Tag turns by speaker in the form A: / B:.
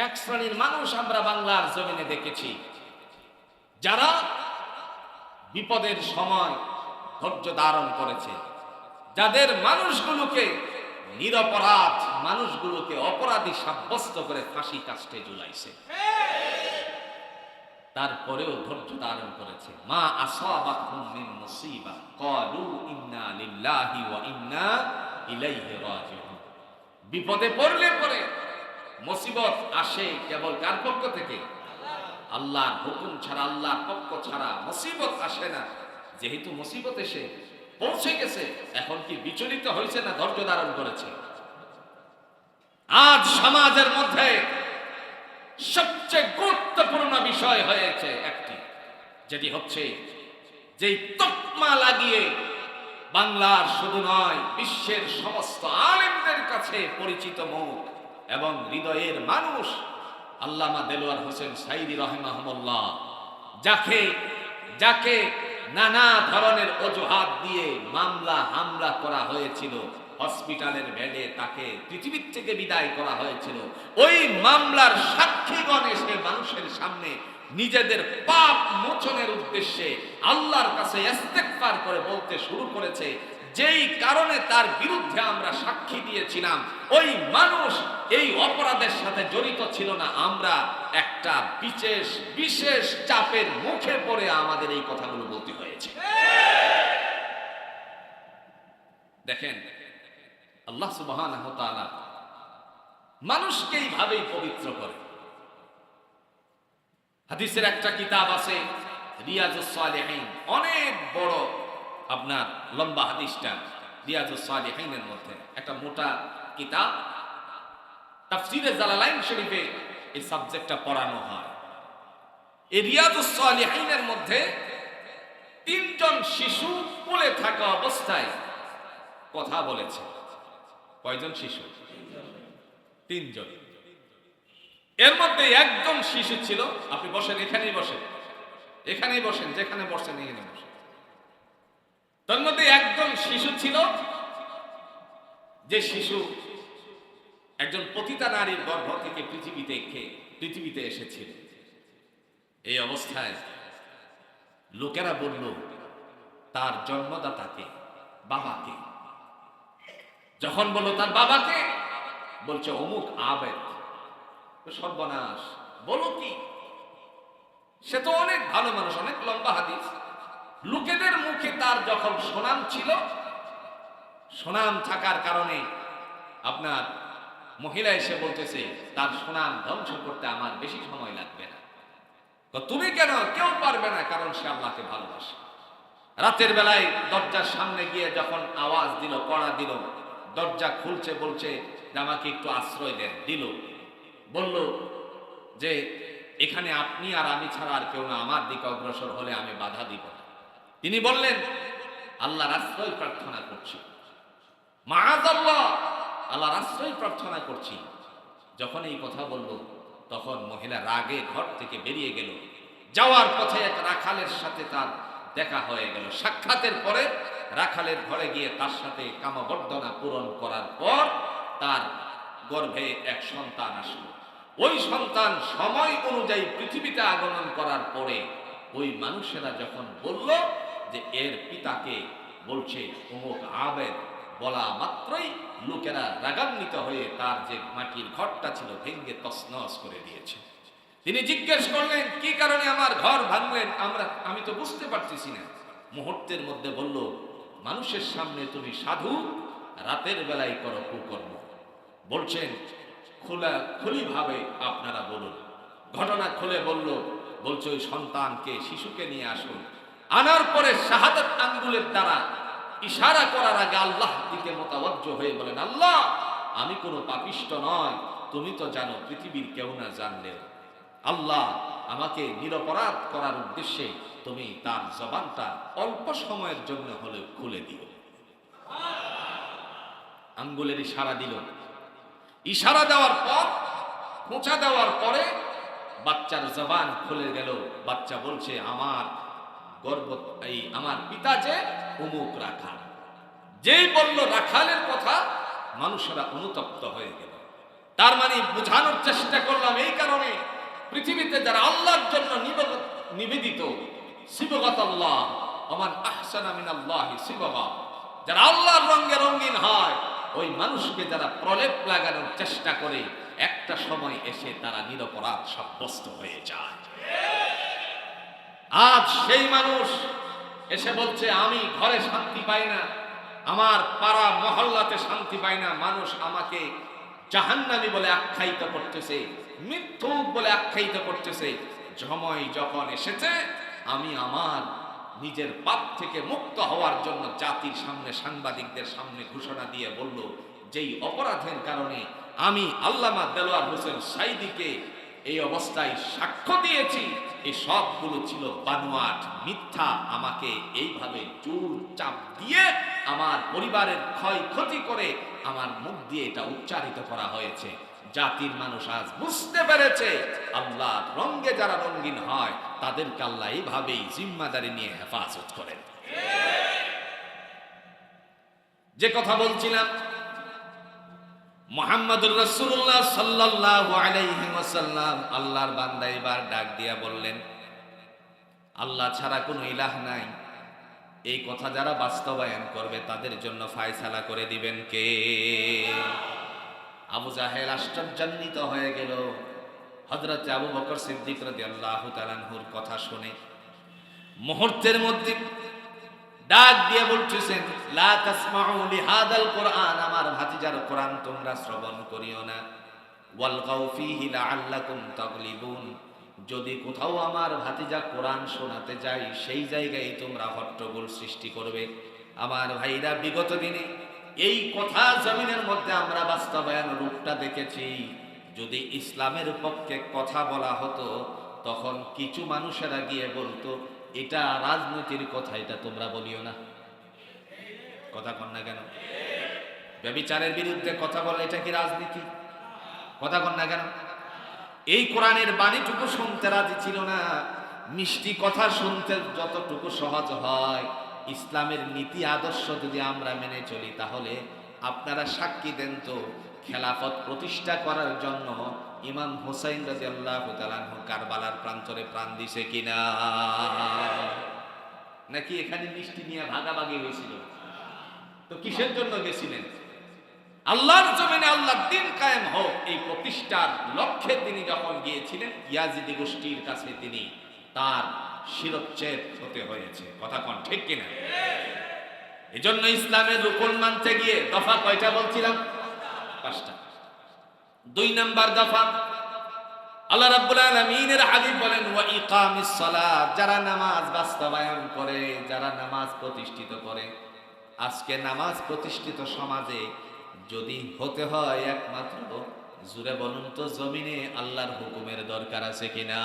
A: এক শ্রেণীর মানুষ আমরা বাংলার জমিনে দেখেছি, যারা বিপদের সময় ধৈর্য ধারণ করেছে, যাদের মানুষগুলোকে নিরপরাধ মানুষগুলোকে অপরাধী সাব্যস্ত করে ফাঁসি কাস্টে ঝুলাইছে, তারপরেও ধৈর্য ধারণ করেছে। মা আসাবাতহুম মিন মুসিবা ক্বালু ইন্না লিল্লাহি ওয়া ইন্না ইলাইহি রাজিউন। বিপদে পড়লে পরে মুসিবত আসে কেবল কার পক্ষ থেকে? আল্লাহর হুকুম ছাড়া, আল্লাহর পক্ষ ছাড়া মুসিবত আসে না। যেহেতু মুসিবত এসে পৌঁছে গেছে, এখন কি বিচলিত হয়েছে না ধৈর্য ধারণ করেছে? আজ সমাজের মধ্যে সবচেয়ে গুরুত্বপূর্ণ বিষয় হয়েছে একটি, যেটি হচ্ছে যে তকমা লাগিয়ে বাংলার শুধু নয় বিশ্বের সমস্ত আলেমদের কাছে পরিচিত মুখ এবং হৃদয়ের মানুষ আল্লামা দেলোয়ার হোসেন সাঈদী রাহিমাহুল্লাহ, যাকে নানা ধরনের অজুহাত দিয়ে মামলা হামলা করা হয়েছিল, হসপিটালের বেডে তাকে পৃথিবীর থেকে বিদায় করা হয়েছিল। ওই মামলার সাক্ষীগণ এসে মানুষের সামনে নিজেদের পাপ মোচনের উদ্দেশ্যে আল্লাহর কাছে ইস্তেগফার করে বলতে শুরু করেছে, যেই কারণে তার বিরুদ্ধে আমরা সাক্ষী দিয়েছিলাম ওই মানুষ এই অপরাধের সাথে জড়িত ছিল না। আমরা একটা বিশেষ চাপের মুখে পড়ে আমাদের এই কথাগুলো বলতে হয়েছে। দেখেন, আল্লাহ সুবহানাহু ওয়া তাআলা মানুষকে এইভাবেই পবিত্র করে। হাদিসের একটা কিতাব আছে রিয়াজুস সালিহিন, অনেক বড়, আপনার লম্বা হাদিসটা রিয়াজুস সালিহিনের মধ্যে একটা মোটা কিতাব। তাফসীরে জালালাইন শরীফে এই সাবজেক্টটা পড়ানো হয়। এই রিয়াজুস সালিহিনের মধ্যে তিনজন শিশু কোলে থাকা অবস্থায় কথা বলেছে। কয়জন শিশু? তিনজন। এর মধ্যে একজন শিশু ছিল, আপনি বসেন, এখানেই বসেন, এখানেই বসেন, যেখানে বসেন এখানে বসেন। তার মধ্যে একজন শিশু ছিল, যে শিশু একজন পতিতা নারীর গর্ভ থেকে পৃথিবীতে এসেছিল। এই অবস্থায় লোকেরা বলল তার জন্মদাতাকে, বাবাকে। যখন বলল তার বাবাকে, বলছে অমুক আবেদ। সর্বনাশ, বলো কি? সে তো অনেক ভালো মানুষ, অনেক লম্বা হাদিস। লোকেদের মুখে তার যখন সুনাম ছিল, সুনাম থাকার কারণে আপনার মহিলা এসে বলতেছে তার সুনাম ধ্বংস করতে আমার বেশি সময় লাগবে না। তুমি কেন? কেউ পারবে না, কারণ সে আল্লাহকে ভালোবাসে। রাতের বেলায় দরজার সামনে গিয়ে যখন আওয়াজ দিল, কড়া দিল, দরজা খুলছে, বলছে যে আমাকে একটু আশ্রয় দেন। দিল, বলল যে এখানে আপনি আর আমি ছাড়া আর কেউ না, আমার দিকে অগ্রসর হলে আমি বাধা দিব না। তিনি বললেন আল্লাহর আশ্রয় প্রার্থনা করছি, মাআযাল্লাহ, আল্লাহর আশ্রয় প্রার্থনা করছি। যখন এই কথা বলল, তখন মহিলা রাগে ঘর থেকে বেরিয়ে গেল। যাওয়ার পথে এক রাখালের সাথে তার দেখা হয়ে গেল। সাক্ষাতের পরে রাখালের ঘরে গিয়ে তার সাথে কামবর্ধনা পূরণ করার পর তার গর্ভে এক সন্তান আসলো। ওই সন্তান সময় অনুযায়ী পৃথিবীতে আগমন করার পরে ওই মানুষেরা যখন বলল যে এর পিতাকে বলছে অমুক আবেদ, বলা মাত্রই লোকেরা রাগান্বিত হয়ে তার যে মাটির ঘরটা ছিল ভেঙে তছনছ করে দিয়েছে। তিনি জিজ্ঞেস করলেন কি কারণে আমার ঘর ভাঙলেন? আমি তো বুঝতে পারতেছি না। মুহূর্তের মধ্যে বলল, মানুষের সামনে তুমি সাধু, রাতের বেলায় করো কুকর্ম। বলছেন খুলি ভাবে আপনারা বলুন। ঘটনা খুলে বলছে ওই সন্তানকে, শিশুকে নিয়ে আসুন। আনার পরে শাহাদাত আঙ্গুলের দ্বারা ইশারা করার আগে আল্লাহ দিকে মোতাওয়াজ্জহ হয়ে বলেন, আল্লাহ, আমি কোনো পাপিষ্ট নয়, তুমি তো জানো, পৃথিবীর কেউ না জানলেও। আল্লাহ, আমাকে নিরপরাধ করার উদ্দেশ্যে তুমি তার জবানটা অল্প সময়ের জন্য হলেও খুলে দিও। আঙ্গুলের ইশারা দিল। ইশারা দেওয়ার পর, খোঁচা দেওয়ার পরে বাচ্চার জবান খুলে গেল। বাচ্চা বলছে আমার আমার পিতা যে অমুক রাখাল। যেই বলল রাখালের কথা, মানুষেরা অনুতপ্ত হয়ে গেল। তার মানে বোঝানোর চেষ্টা করলাম এই পৃথিবীতে যারা আল্লাহর জন্য নিবেদিত, সিবগাত আল্লাহ, ওমান আহসানা মিনাল্লাহি সিবগা, যারা আল্লাহর রঙে রঙিন হয়, ওই মানুষকে যারা প্রলেপ লাগানোর চেষ্টা করে, একটা সময় এসে তারা নিরপরাধ সাব্যস্ত হয়ে যায়। আজ সেই মানুষ এসে বলছে আমি ঘরে শান্তি পাই না, আমার পাড়া মহল্লাতে শান্তি পাই না, মানুষ আমাকে জাহান্নামী বলে আখ্যায়িত করতেছে, মিথ্যুক বলে আখ্যায়িত করতেছে। সময় যখন এসেছে আমি আমার নিজের পাপ থেকে মুক্ত হওয়ার জন্য জাতির সামনে, সাংবাদিকদের সামনে ঘোষণা দিয়ে বলল, যেই অপরাধের কারণে আমি আল্লামা দেলোয়ার হোসেন সাঈদীকে এই অবস্থায় সাক্ষ্য দিয়েছি, এই সবগুলো ছিল বানোয়াট, মিথ্যা। আমাকে এইভাবে জোর চাপ দিয়ে আমার পরিবারের ক্ষয়ক্ষতি করে আমার মুখ দিয়ে এটা উচ্চারিত করা হয়েছে। জাতির মানুষ আজ বুঝতে পেরেছে আল্লাহ রঙে যারা রঙিন হয় তাদেরকে আল্লাহ এইভাবেই জিম্মাদারি নিয়ে হেফাজত করেন। যে কথা বলছিলাম, মুহাম্মদুর রাসূলুল্লাহ সাল্লাল্লাহু আলাইহি ওয়াসাল্লাম আল্লাহর বান্দা এবার ডাক দিয়া বললেন, আল্লাহ ছাড়া কোনো ইলাহ নাই। এই কথা যারা বাস্তবায়ন করবে তাদের জন্য ফায়সালা করে দিবেন কে? আবু জাহেল আশ্চর্যান্বিত হয়ে গেল হযরত আবু বকর সিদ্দিক রাদিয়াল্লাহু তাআলা আনহুর কথা শুনে। মুহূর্তের মধ্যে ডাক দিয়ে বলতেছেন, লা তাসমাউ লিহাদাল কুরআন, আমার ভাতিজার কোরআন তোমরা শ্রবণ করিও না। ওয়ালগাউ ফীহি লাআল্লাকুম তাগলিবুন, যদি কোথাও আমার ভাতিজা কোরআন শোনাতে যায় সেই জায়গায় তোমরা হট্টগোল সৃষ্টি করবে। আমার ভাইরা, বিগত দিনে এই কথা জমিনের মধ্যে আমরা বাস্তবায়ন রূপটা দেখেছি। যদি ইসলামের পক্ষে কথা বলা হতো তখন কিছু মানুষেরা গিয়ে বলতো, এটা রাজনীতির কথা, এটা তোমরা বলিও না। কথা কন না কেন? ব্যভিচারের বিরুদ্ধে কথা বলে এটা কি রাজনীতি? কথা কন না কেন? এই কোরআনের বাণীটুকু শুনতে রাজি ছিল না। মিষ্টি কথা শুনতে যতটুকু সহজ হয়, ইসলামের নীতি আদর্শ যদি আমরা মেনে চলি তাহলে আপনারা সাক্ষী দেন তো, খেলাফত প্রতিষ্ঠা করার জন্য ইমাম হুসাইন রাদিয়াল্লাহু তাআলা আনহু কারবালার প্রান্তরে প্রাণ দিছে কিনা? নাকি এখানে মিষ্টি নিয়ে ভাগাভাগি হয়েছিল? তো কিসের জন্য গেছিলেন? আল্লাহর জমিনে আল্লাহর দ্বীন কায়েম হোক, এই প্রতিষ্ঠার লক্ষ্যে তিনি যখন গিয়েছিলেন, ইয়াজিদি গোষ্ঠীর কাছে তিনি তার শিরচ্ছেদ হতে হয়েছে। কথা কোন ঠিক কিনা? এজন্য ইসলামের রুকন মানতে গিয়ে দফা কয়টা বলছিলাম? 5টা। 2 নাম্বার দফা, আল্লাহ রাব্বুল আলামিনের হাবিব বলেন, ওয়া ইকামিস সালাত, যারা নামাজ বাস্তবায়ন করে, যারা নামাজ প্রতিষ্ঠিত করে। আজকে নামাজ প্রতিষ্ঠিত সমাজে যদি হতে হয় একমাত্র, জুড়ে বলুন তো, জমিনে আল্লাহর হুকুমের দরকার আছে কিনা?